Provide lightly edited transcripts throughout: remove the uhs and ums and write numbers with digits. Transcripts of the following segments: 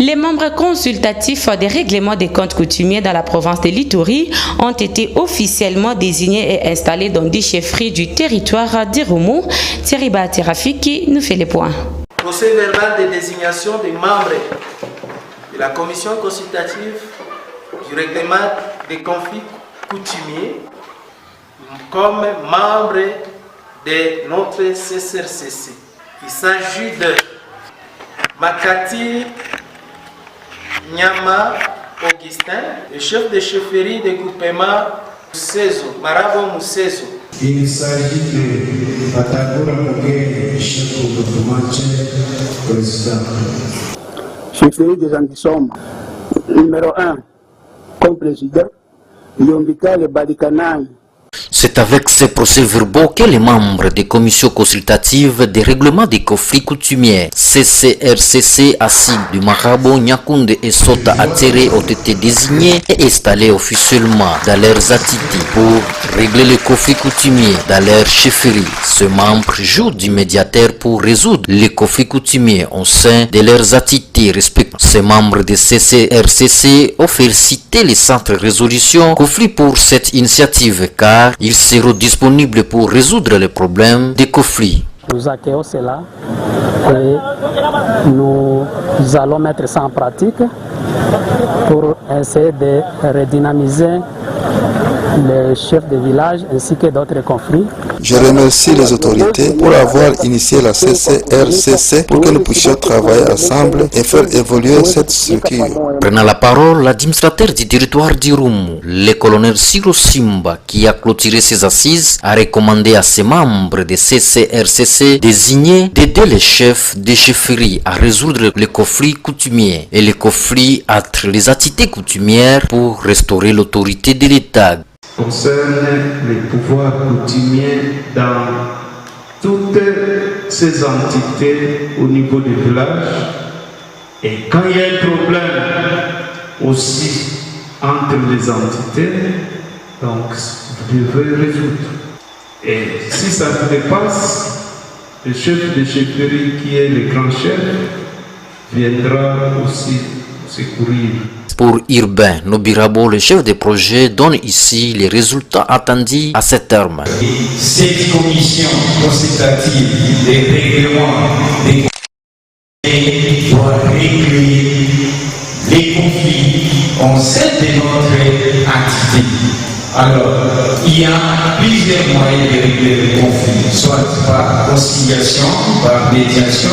Les membres consultatifs des règlements des comptes coutumiers dans la province de l'Ituri ont été officiellement désignés et installés dans 10 chefferies du territoire d'Irumu. Thierry Batirafiki nous fait les points. Procès verbal de désignation des membres de la commission consultative du règlement des conflits coutumiers comme membres de notre CCRCC. Il s'agit de Makati Nyama Augustin, le chef de chefferie de groupement Musezo, Marabo Musezo. Il s'agit de Patagora Mogé, chef de groupement président. Chefferie des Antisommes, numéro 1, comme président, Yombika le Badikanang. C'est avec ces procès-verbaux que les membres des commissions consultatives des règlements des conflits coutumiers CCRCC assis du Marabo, Nyakunde et Sota Atere ont été désignés et installés officiellement dans leurs attités pour régler les conflits coutumiers dans leur chefferie. Ce membre joue du médiateur pour résoudre les conflits coutumiers au sein de leurs attités respectifs. Ces membres de CCRCC ont félicité les centres de résolution conflits pour cette initiative car ils seront disponibles pour résoudre les problèmes des conflits. Nous accueillons cela et nous allons mettre ça en pratique pour essayer de redynamiser les chefs de village ainsi que d'autres conflits. Je remercie les autorités pour avoir initié la CCRCC pour que nous puissions travailler ensemble et faire évoluer cette structure. Prenant la parole, l'administrateur du territoire d'Irumu, le colonel Siro Simba, qui a clôturé ses assises, a recommandé à ses membres de CCRCC désignés d'aider les chefs de chefferie à résoudre les conflits coutumiers et les conflits entre les entités coutumières pour restaurer l'autorité de l'État. Concerne les pouvoirs coutumiers dans toutes ces entités au niveau du village. Et quand il y a un problème aussi entre les entités, donc vous devez résoudre. Et si ça ne dépasse, le chef de chefferie qui est le grand chef viendra aussi secourir. Pour Urbain Nobirabo, le chef de projet, donne ici les résultats attendus à cet terme. Cette commission consultative des règlements des conflits doit régler les conflits au sein de notre entité. Alors, il y a plusieurs moyens de régler les conflits, soit par conciliation, par médiation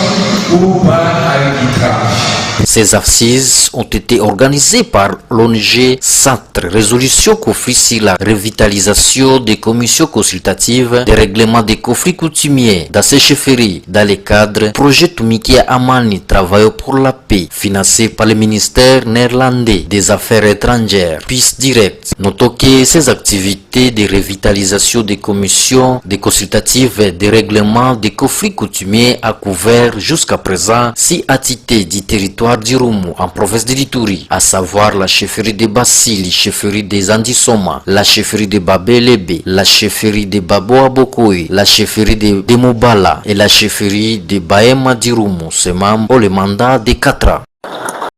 ou par arbitrage. Ces assises ont été organisées par l'ONG Centre Résolution Conflits sur la revitalisation des commissions consultatives des règlements des conflits coutumiers dans ces chefferies dans le cadre projet Tumikia Amani Travail pour la paix financé par le ministère néerlandais des Affaires étrangères. PIS Direct. Notons que ces activités de revitalisation des commissions des consultatives des règlements des conflits coutumiers a couvert jusqu'à présent 6 entités du territoire d'Irumu en province de l'Ituri, à savoir la chefferie de Basili, chefferie des Andisoma, la chefferie de Babelebe, la chefferie de Baboa Bokoui, la chefferie de Mobala et la chefferie de Baema d'Irumu. Ces membres ont le mandat de 4 ans.